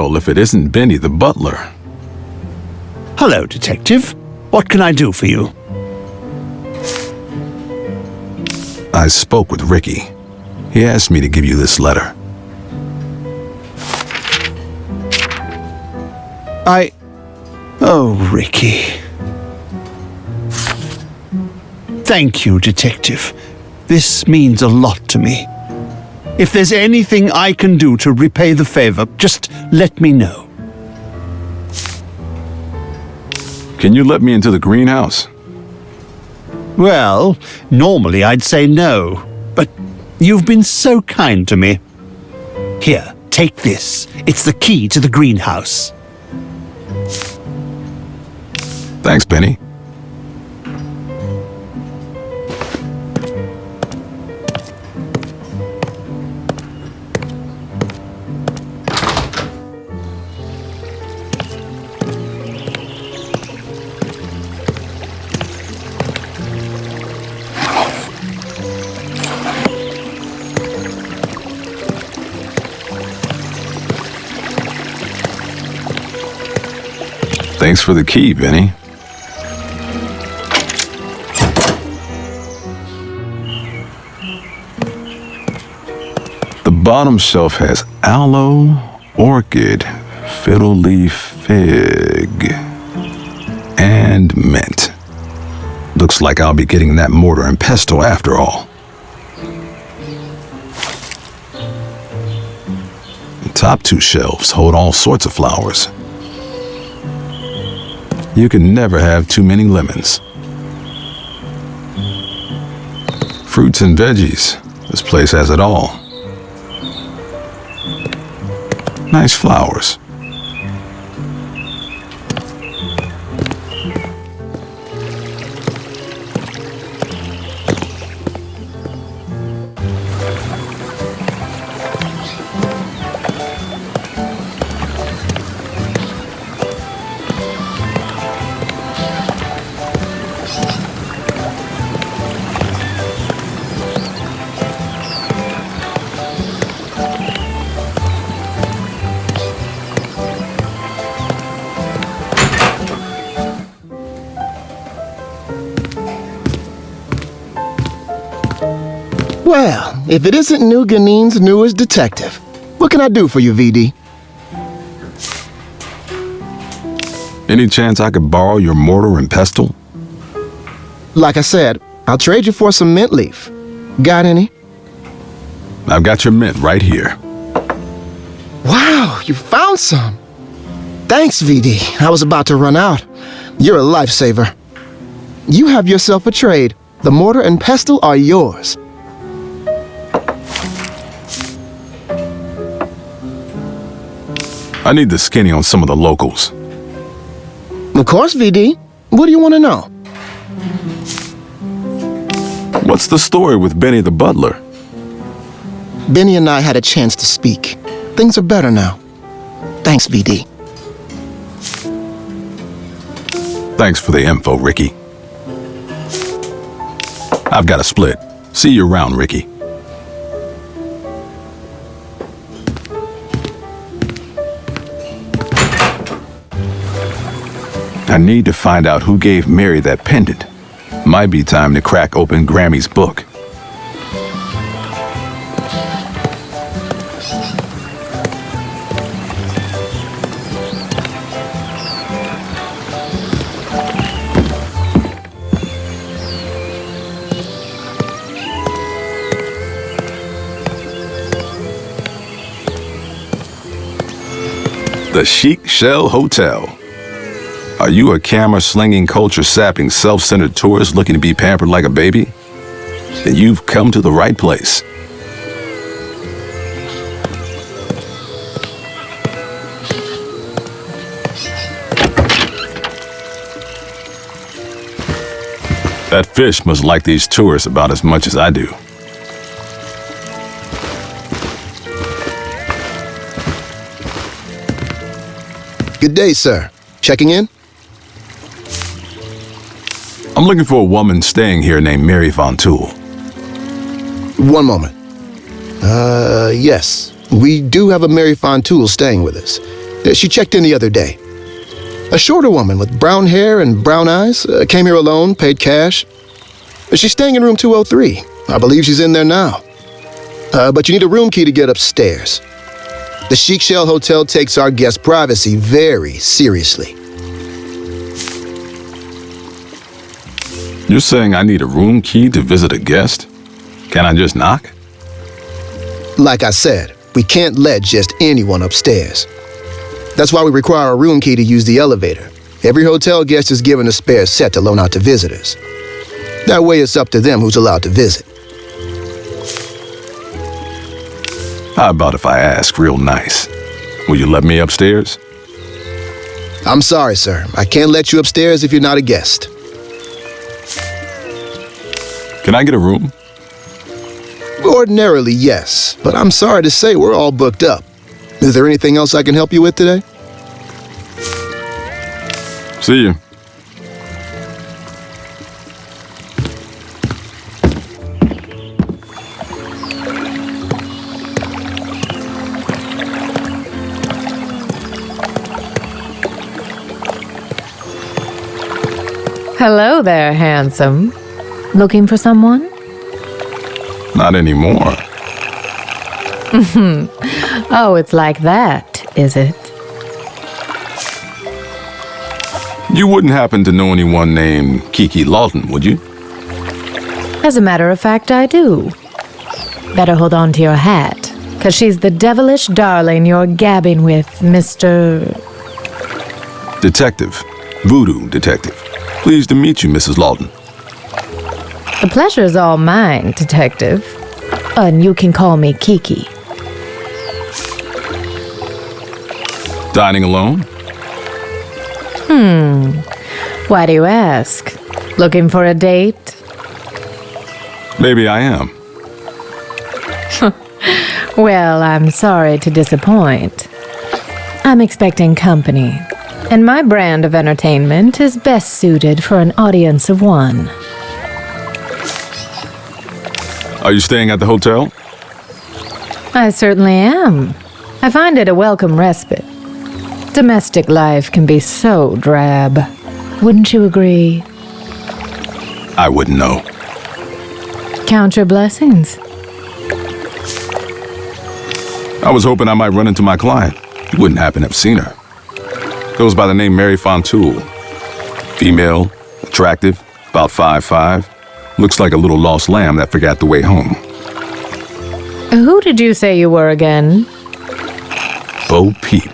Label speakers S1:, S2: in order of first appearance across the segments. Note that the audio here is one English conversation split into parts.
S1: world if it isn't Benny the butler?
S2: Hello, Detective. What can I do for you?
S1: I spoke with Ricky. He asked me to give you this letter.
S2: Oh, Ricky. Thank you, Detective. This means a lot to me. If there's anything I can do to repay the favor, just let me know.
S1: Can you let me into the greenhouse?
S2: Well, normally I'd say no, but you've been so kind to me. Here, take this. It's the key to the greenhouse.
S1: Thanks, Benny. Thanks for the key, Benny. The bottom shelf has aloe, orchid, fiddle leaf fig, and mint. Looks like I'll be getting that mortar and pestle after all. The top two shelves hold all sorts of flowers. You can never have too many lemons. Fruits and veggies. This place has it all. Nice flowers.
S3: Well, if it isn't New Guinea's newest detective, what can I do for you, VD?
S1: Any chance I could borrow your mortar and pestle?
S3: Like I said, I'll trade you for some mint leaf. Got any?
S1: I've got your mint right here.
S3: Wow, you found some. Thanks, VD. I was about to run out. You're a lifesaver. You have yourself a trade. The mortar and pestle are yours.
S1: I need the skinny on some of the locals.
S3: Of course, VD. What do you want to know?
S1: What's the story with Benny the butler?
S3: Benny and I had a chance to speak. Things are better now. Thanks, VD.
S1: Thanks for the info, Ricky. I've got a split. See you around, Ricky. I need to find out who gave Mary that pendant. Might be time to crack open Grammy's book. The Chic Shell Hotel. Are you a camera-slinging, culture-sapping, self-centered tourist looking to be pampered like a baby? Then you've come to the right place. That fish must like these tourists about as much as I do.
S3: Good day, sir. Checking in?
S1: I'm looking for a woman staying here named Mary Von Tool.
S3: One moment. Yes. We do have a Mary Fontoul staying with us. She checked in the other day. A shorter woman with brown hair and brown eyes. Came here alone, paid cash. She's staying in room 203. I believe she's in there now. But you need a room key to get upstairs. The Chic Shell Hotel takes our guests' privacy very seriously.
S1: You're saying I need a room key to visit a guest? Can I just knock?
S3: Like I said, we can't let just anyone upstairs. That's why we require a room key to use the elevator. Every hotel guest is given a spare set to loan out to visitors. That way it's up to them who's allowed to visit.
S1: How about if I ask real nice? Will you let me upstairs?
S3: I'm sorry, sir. I can't let you upstairs if you're not a guest.
S1: Can I get a room?
S3: Ordinarily, yes, but I'm sorry to say we're all booked up. Is there anything else I can help you with today?
S1: See you.
S4: Hello there, handsome. Looking for someone?
S1: Not anymore.
S4: Oh, it's like that, is it?
S1: You wouldn't happen to know anyone named Kiki Lawton, would you?
S4: As a matter of fact, I do. Better hold on to your hat, 'cause she's the devilish darling you're gabbing with, Mr.
S1: Detective. Voodoo detective. Pleased to meet you, Mrs. Lawton.
S4: The pleasure's all mine, detective. And you can call me Kiki.
S1: Dining alone?
S4: Why do you ask? Looking for a date?
S1: Maybe I am.
S4: Well, I'm sorry to disappoint. I'm expecting company, and my brand of entertainment is best suited for an audience of one.
S1: Are you staying at the hotel?
S4: I certainly am. I find it a welcome respite. Domestic life can be so drab. Wouldn't you agree?
S1: I wouldn't know.
S4: Count your blessings.
S1: I was hoping I might run into my client. You wouldn't happen to have seen her. Goes by the name Mary Fontoul. Female, attractive, about 5'5". Looks like a little lost lamb that forgot the way home.
S4: Who did you say you were again?
S1: Bo Peep.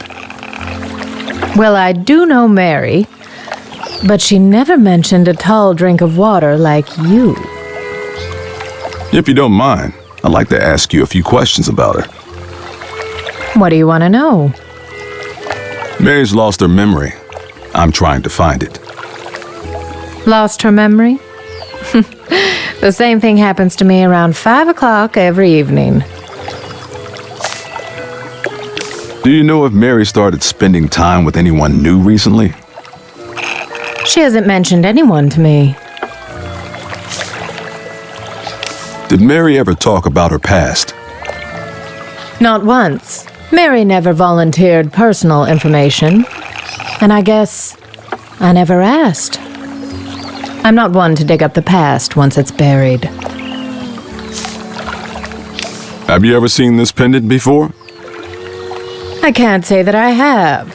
S4: Well, I do know Mary, but she never mentioned a tall drink of water like you.
S1: If you don't mind, I'd like to ask you a few questions about her.
S4: What do you want to know?
S1: Mary's lost her memory. I'm trying to find it.
S4: Lost her memory? The same thing happens to me around 5 o'clock every evening.
S1: Do you know if Mary started spending time with anyone new recently?
S4: She hasn't mentioned anyone to me.
S1: Did Mary ever talk about her past?
S4: Not once. Mary never volunteered personal information. And I guess I never asked. I'm not one to dig up the past once it's buried.
S1: Have you ever seen this pendant before?
S4: I can't say that I have.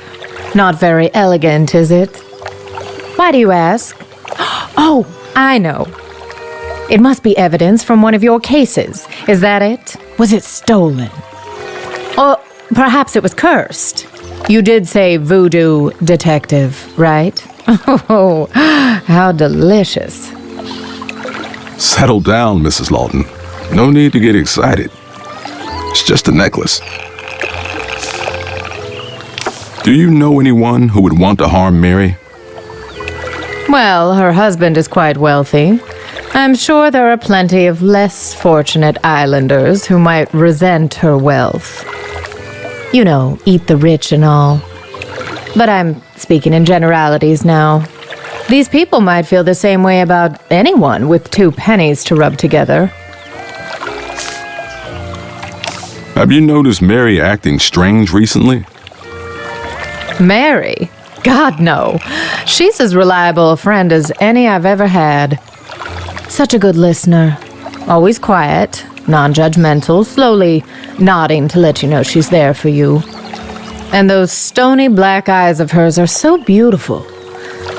S4: Not very elegant, is it? Why do you ask? Oh, I know. It must be evidence from one of your cases. Is that it? Was it stolen? Or perhaps it was cursed. You did say voodoo detective, right? Oh, how delicious.
S1: Settle down, Mrs. Lawton. No need to get excited. It's just a necklace. Do you know anyone who would want to harm Mary?
S4: Well, her husband is quite wealthy. I'm sure there are plenty of less fortunate islanders who might resent her wealth. You know, eat the rich and all. But I'm speaking in generalities now. These people might feel the same way about anyone with 2 pennies to rub together.
S1: Have you noticed Mary acting strange recently?
S4: Mary? God, no. She's as reliable a friend as any I've ever had. Such a good listener. Always quiet, non-judgmental, slowly nodding to let you know she's there for you. And those stony black eyes of hers are so beautiful,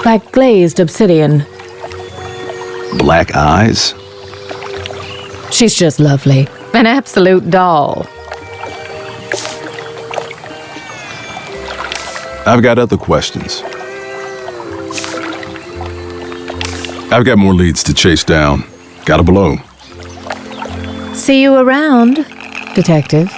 S4: like glazed obsidian.
S1: Black eyes?
S4: She's just lovely. An absolute doll.
S1: I've got other questions. I've got more leads to chase down. Gotta blow.
S4: See you around, Detective.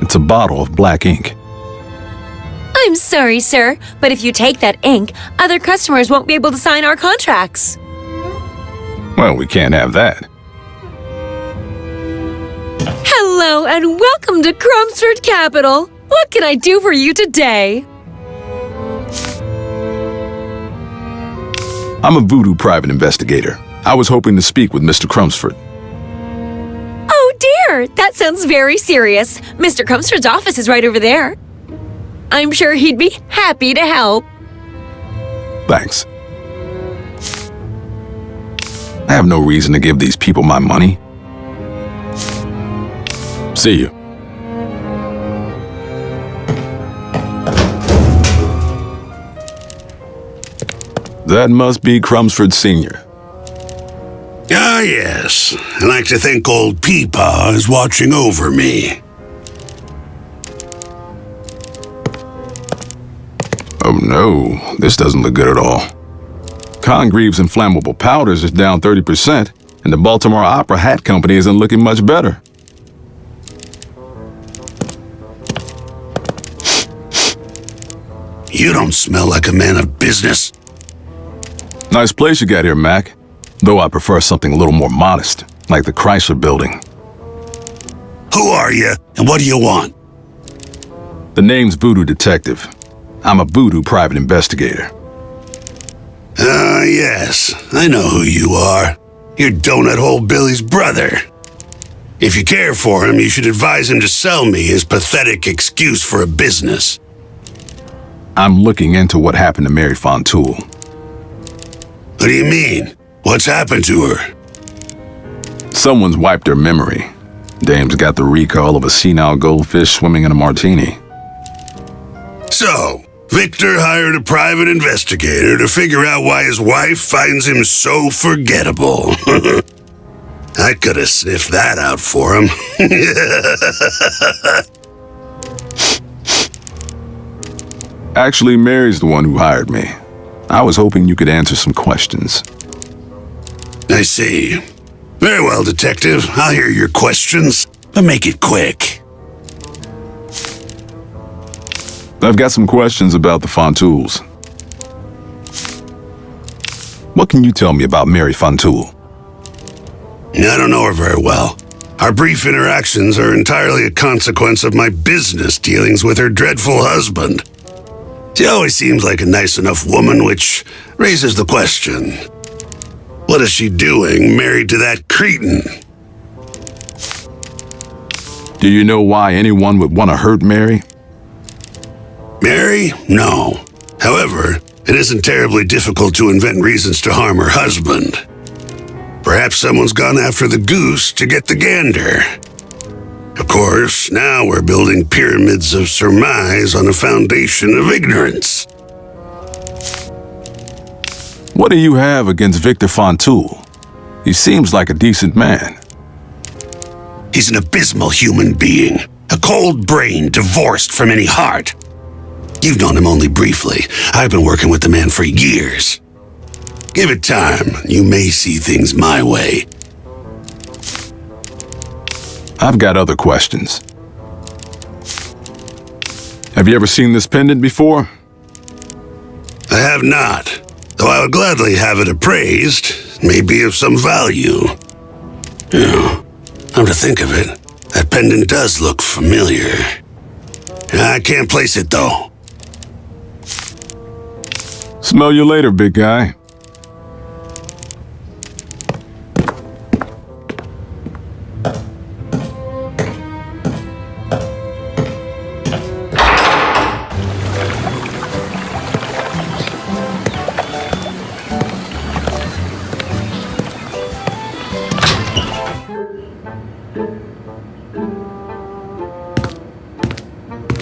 S1: It's a bottle of black ink.
S5: I'm sorry, sir, but if you take that ink, other customers won't be able to sign our contracts.
S1: Well, we can't have that.
S5: Hello and welcome to Crumsford Capital. What can I do for you today?
S1: I'm a Voodoo private investigator. I was hoping to speak with Mr. Crumsford.
S5: Oh dear, that sounds very serious. Mr. Crumsford's office is right over there. I'm sure he'd be happy to help.
S1: Thanks. I have no reason to give these people my money. See you. That must be Crumsford Sr.
S6: Ah, yes. I like to think old Peepaw is watching over me.
S1: Oh no, this doesn't look good at all. Congreve's inflammable powders is down 30%, and the Baltimore Opera Hat Company isn't looking much better.
S6: You don't smell like a man of business.
S1: Nice place you got here, Mac. Though I prefer something a little more modest, like the Chrysler Building.
S6: Who are you, and what do you want?
S1: The name's Voodoo Detective. I'm a Voodoo private investigator.
S6: Ah, yes. I know who you are. You're Donut Hole Billy's brother. If you care for him, you should advise him to sell me his pathetic excuse for a business.
S1: I'm looking into what happened to Mary Fontoul.
S6: What do you mean? What's happened to her?
S1: Someone's wiped her memory. Dame's got the recall of a senile goldfish swimming in a martini.
S6: So, Victor hired a private investigator to figure out why his wife finds him so forgettable. I could have sniffed that out for him.
S1: Actually, Mary's the one who hired me. I was hoping you could answer some questions.
S6: I see. Very well, Detective. I'll hear your questions, but make it quick.
S1: I've got some questions about the Fontouls. What can you tell me about Mary Fontoul?
S6: I don't know her very well. Our brief interactions are entirely a consequence of my business dealings with her dreadful husband. She always seems like a nice enough woman, which raises the question. What is she doing married to that cretin?
S1: Do you know why anyone would want to hurt Mary?
S6: Mary? No. However, it isn't terribly difficult to invent reasons to harm her husband. Perhaps someone's gone after the goose to get the gander. Of course, now we're building pyramids of surmise on a foundation of ignorance.
S1: What do you have against Victor Fontoul? He seems like a decent man.
S6: He's an abysmal human being, a cold brain divorced from any heart. You've known him only briefly. I've been working with the man for years. Give it time. You may see things my way.
S1: I've got other questions. Have you ever seen this pendant before?
S6: I have not, though I would gladly have it appraised. may be of some value. Come to think of it, that pendant does look familiar. I can't place it, though.
S1: Smell you later, big guy.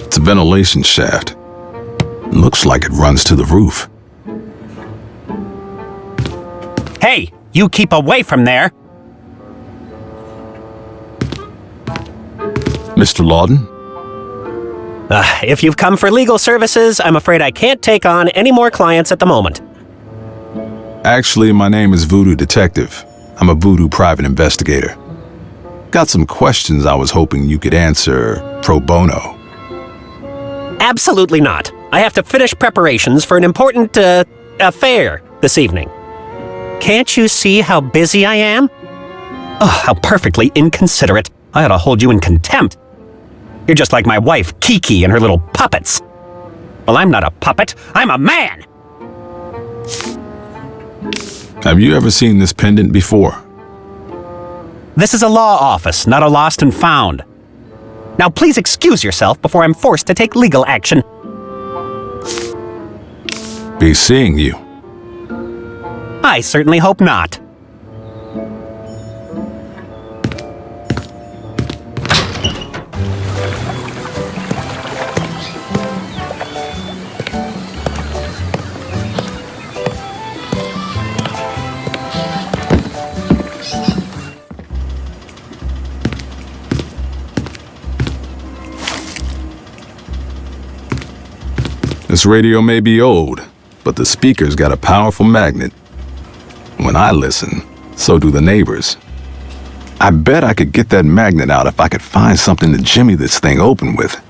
S1: It's a ventilation shaft. Looks like it runs to the roof.
S7: Hey, you keep away from there.
S1: Mr. Lawton?
S7: If you've come for legal services, I'm afraid I can't take on any more clients at the moment.
S1: Actually, my name is Voodoo Detective. I'm a Voodoo private investigator. Got some questions I was hoping you could answer pro bono.
S7: Absolutely not. I have to finish preparations for an important, affair this evening. Can't you see how busy I am? Oh, how perfectly inconsiderate. I ought to hold you in contempt. You're just like my wife, Kiki, and her little puppets. Well, I'm not a puppet. I'm a man!
S1: Have you ever seen this pendant before?
S7: This is a law office, not a lost and found. Now please excuse yourself before I'm forced to take legal action.
S1: Be seeing you.
S7: I certainly hope not.
S1: This radio may be old, but the speaker's got a powerful magnet. When I listen, so do the neighbors. I bet I could get that magnet out if I could find something to jimmy this thing open with.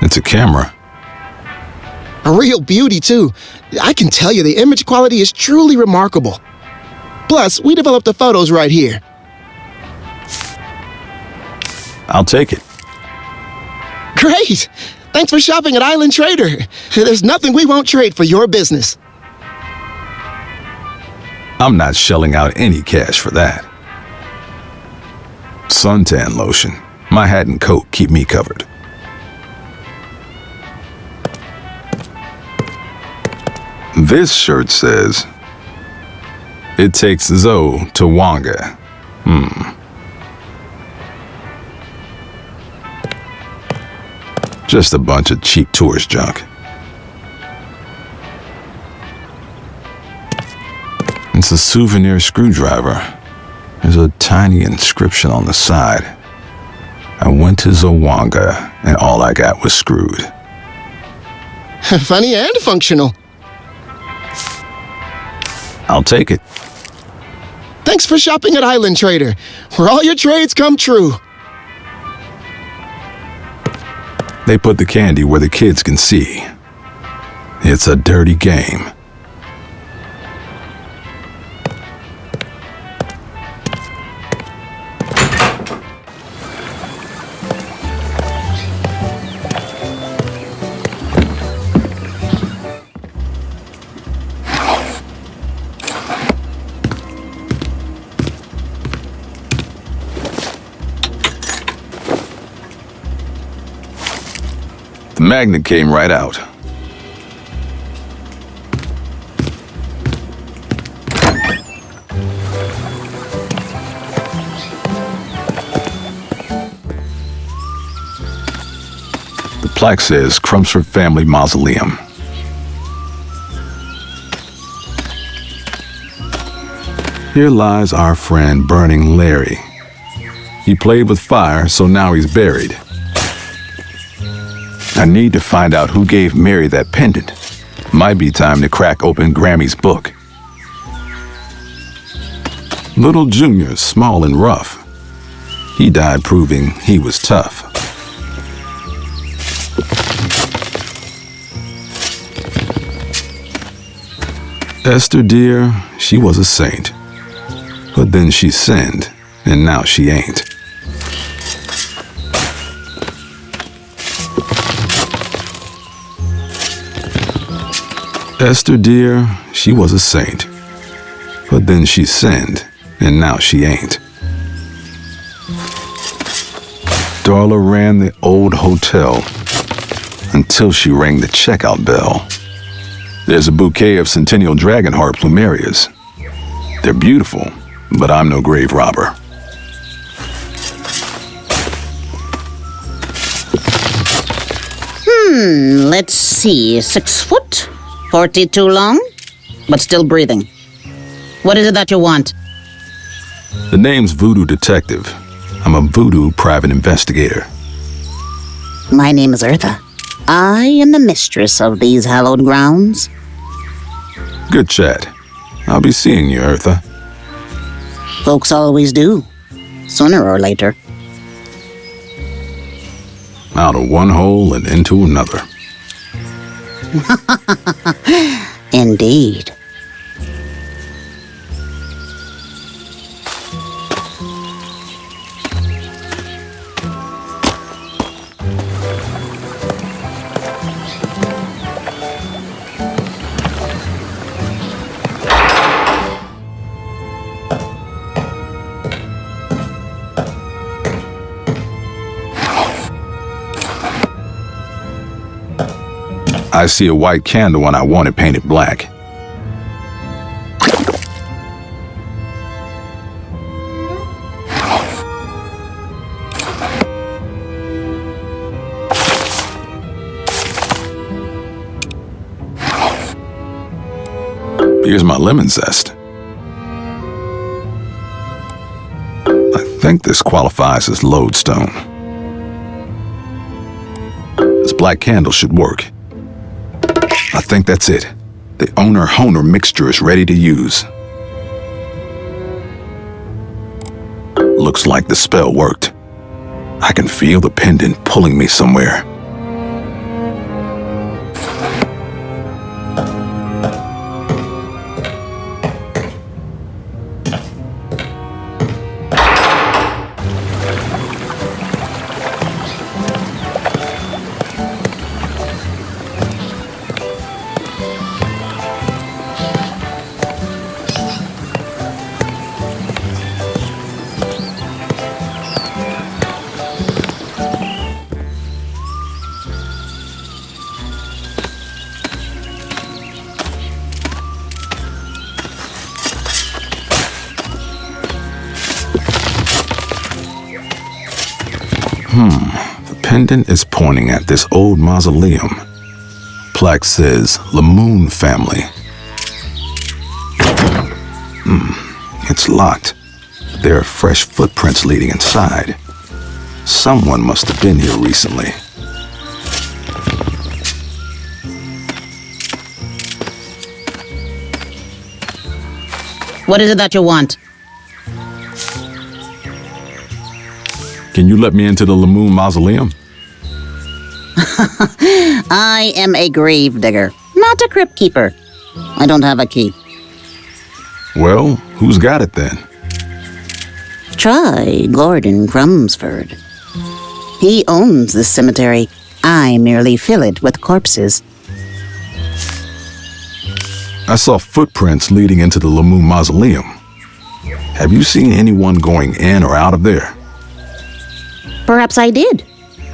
S1: It's a camera.
S3: A real beauty, too. I can tell you the image quality is truly remarkable. Plus, we developed the photos right here.
S1: I'll take it.
S3: Great! Thanks for shopping at Island Trader. There's nothing we won't trade for your business.
S1: I'm not shelling out any cash for that. Suntan lotion. My hat and coat keep me covered. This shirt says, "It takes Zoe to Wonga." Just a bunch of cheap tourist junk. It's a souvenir screwdriver. There's a tiny inscription on the side. I went to Zawanga, and all I got was screwed.
S3: Funny and functional.
S1: I'll take it.
S3: Thanks for shopping at Island Trader, where all your trades come true.
S1: They put the candy where the kids can see. It's a dirty game. The magnet came right out. The plaque says Crumpsford Family Mausoleum. Here lies our friend Burning Larry. He played with fire, so now he's buried. I need to find out who gave Mary that pendant. Might be time to crack open Grammy's book. Little Junior's small and rough. He died proving he was tough. Esther, dear, she was a saint. But then she sinned, and now she ain't. Esther, dear, she was a saint. But then she sinned, and now she ain't. Darla ran the old hotel until she rang the checkout bell. There's a bouquet of Centennial Dragonheart plumerias. They're beautiful, but I'm no grave robber.
S8: Let's see. 6 foot, 42 long, but still breathing. What is it that you want?
S1: The name's Voodoo Detective. I'm a voodoo private investigator.
S8: My name is Eartha. I am the mistress of these hallowed grounds.
S1: Good chat. I'll be seeing you, Eartha.
S8: Folks always do, sooner or later.
S1: Out of one hole and into another.
S8: Indeed.
S1: I see a white candle and I want it painted black. Here's my lemon zest. I think this qualifies as lodestone. This black candle should work. I think that's it. The owner-honer mixture is ready to use. Looks like the spell worked. I can feel the pendant pulling me somewhere. The pendant is pointing at this old mausoleum. Plaque says Lamoon family. It's locked. There are fresh footprints leading inside. Someone must have been here recently.
S8: What is it that you want?
S1: Can you let me into the Lamoon mausoleum?
S8: I am a grave digger, not a crypt keeper. I don't have a key.
S1: Well, who's got it then?
S8: Try Gordon Crumsford. He owns this cemetery. I merely fill it with corpses.
S1: I saw footprints leading into the Lamoon mausoleum. Have you seen anyone going in or out of there?
S8: Perhaps I did.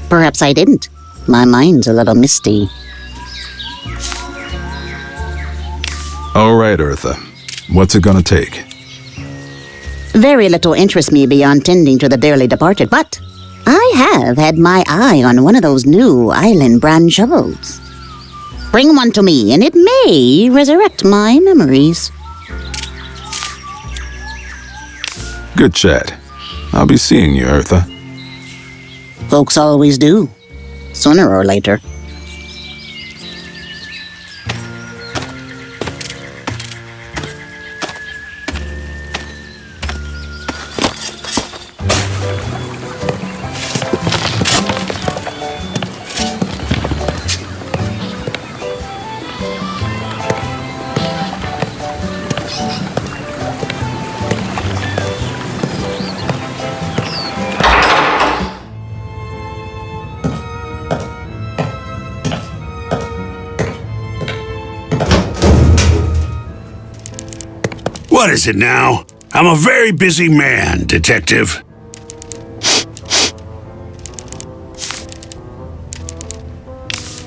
S8: Perhaps I didn't. My mind's a little misty.
S1: All right, Eartha. What's it gonna take?
S8: Very little interests me beyond tending to the dearly departed, but I have had my eye on one of those new island brand shovels. Bring one to me, and it may resurrect my memories.
S1: Good chat. I'll be seeing you, Eartha.
S8: Folks always do, sooner or later.
S6: What is it now? I'm a very busy man, Detective.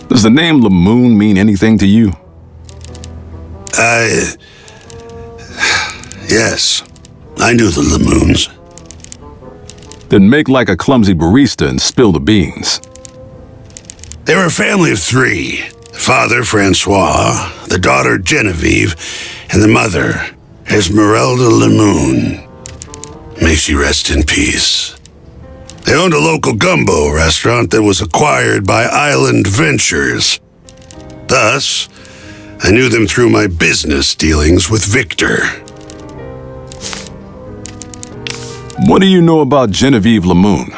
S1: Does the name Lamoon mean anything to you?
S6: Yes. I knew the Lamoons.
S1: Then make like a clumsy barista and spill the beans.
S6: They were a family of three. The father, Francois, the daughter, Genevieve, and the mother, Esmeralda Lamoon. May she rest in peace. They owned a local gumbo restaurant that was acquired by Island Ventures. Thus, I knew them through my business dealings with Victor.
S1: What do you know about Genevieve Lamoon?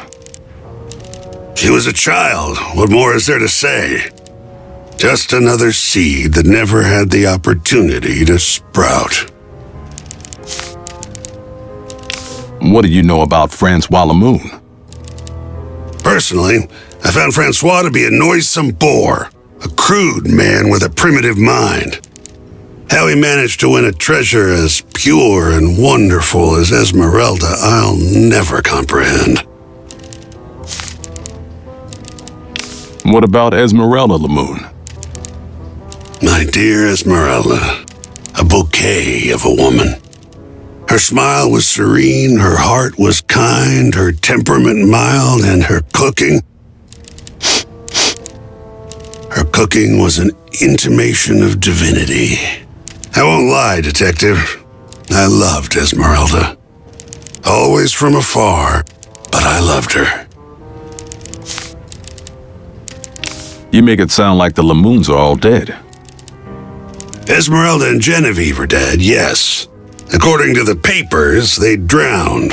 S6: She was a child. What more is there to say? Just another seed that never had the opportunity to sprout.
S1: What do you know about Francois Lamoon?
S6: Personally, I found Francois to be a noisome bore, a crude man with a primitive mind. How he managed to win a treasure as pure and wonderful as Esmeralda, I'll never comprehend.
S1: What about Esmeralda Lamoon?
S6: My dear Esmeralda, a bouquet of a woman. Her smile was serene, her heart was kind, her temperament mild, and her cooking was an intimation of divinity. I won't lie, Detective. I loved Esmeralda. Always from afar, but I loved her.
S1: You make it sound like the Lamoons are all dead.
S6: Esmeralda and Genevieve are dead, yes. According to the papers, they drowned.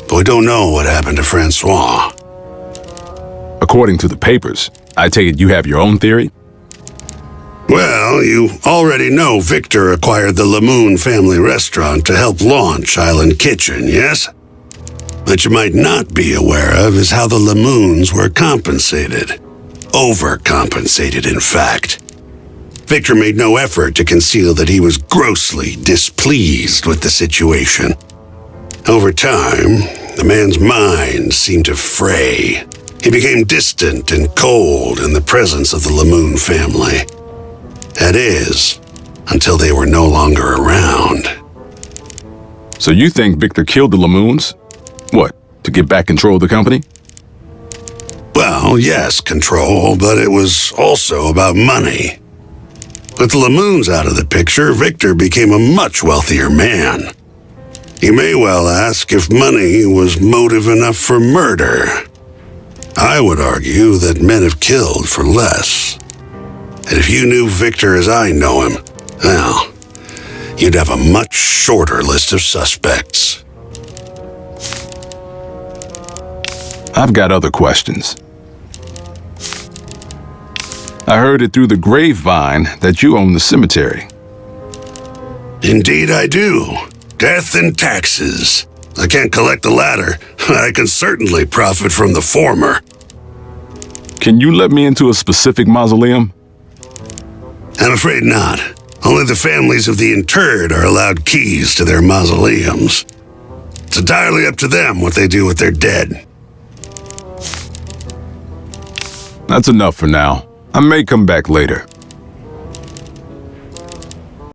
S6: But we don't know what happened to Francois.
S1: According to the papers, I take it you have your own theory?
S6: Well, you already know Victor acquired the Lamoon family restaurant to help launch Island Kitchen, yes? What you might not be aware of is how the Lamoons were compensated. Overcompensated, in fact. Victor made no effort to conceal that he was grossly displeased with the situation. Over time, the man's mind seemed to fray. He became distant and cold in the presence of the Lamoon family. That is, until they were no longer around.
S1: So you think Victor killed the Lamoons? What, to get back control of the company?
S6: Well, yes, control, but it was also about money. With the Lamoons out of the picture, Victor became a much wealthier man. You may well ask if money was motive enough for murder. I would argue that men have killed for less. And if you knew Victor as I know him, well, you'd have a much shorter list of suspects.
S1: I've got other questions. I heard it through the grapevine that you own the cemetery.
S6: Indeed I do. Death and taxes. I can't collect the latter. I can certainly profit from the former.
S1: Can you let me into a specific mausoleum?
S6: I'm afraid not. Only the families of the interred are allowed keys to their mausoleums. It's entirely up to them what they do with their dead.
S1: That's enough for now. I may come back later.